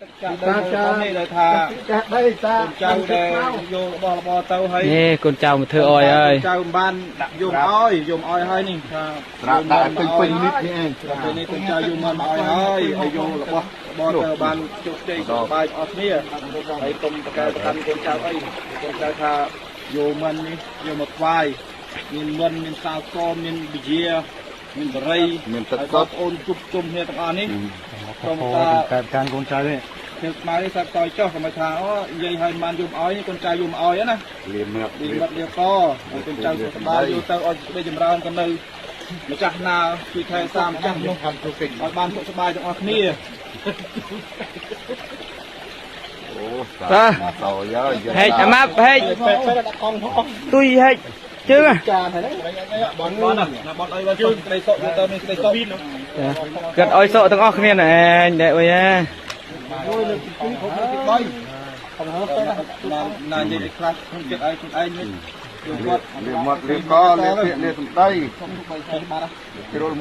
នេះដែលថាដីតាចៅដែលយករបស់របរទៅហើយនេះកូនចៅមកធ្វើអយហើយចៅបានយកឲ្យហើយនេះថាដាក់ពេញនេះឯងពេលនេះកូនចៅយកមកឲ្យហើយយករបស់របរទៅបានជោគជ័យសប្បាយអស់គ្នាហើយកុំប្រកែប្រកាន់កូនចៅអីកូនចៅថាយកមិននេះយកមកថ្វាយមានមិនមានសាវកមានវិជាមានបរិយមានទឹកកកអូនជុំគ្នាទាំងអស់នេះក្រុមការការកូនចៅនេះខ្ញុំស្មារតីសាប់តយចុះក៏មកថាអូនិយាយឲ្យបានយំអោយកូនចៅយំអោយណាលៀមមាត់លៀកកកូនចៅសុខបាយយកទៅឲ្យស្ដីចម្រើនទៅនៅម្ចាស់ណាពីខែ30ម្ចាស់នោះឲ្យបានសុខសប្បាយទាំងអស់គ្នាអូតាតោយើហេចអាម៉ាប់ហេចទុយហេចជើងចាហើយបនណាបនអីបានក្តីសុខទៅមានក្តីសុខកាត់អោយសុខទាំងអស់គ្នាណែដែរអុយណាមួយលើកទី2ខ្ញុំលើកទី3ខ្ញុំហៅទៅណានិយាយខ្លះខ្ញុំចិត្តឲ្យខ្លួនឯងនេះយកគាត់លៀមមាត់លៀកកលៀកពាក្យលៀកសំដីខ្ញុំទៅបីបាត់ជ្រុល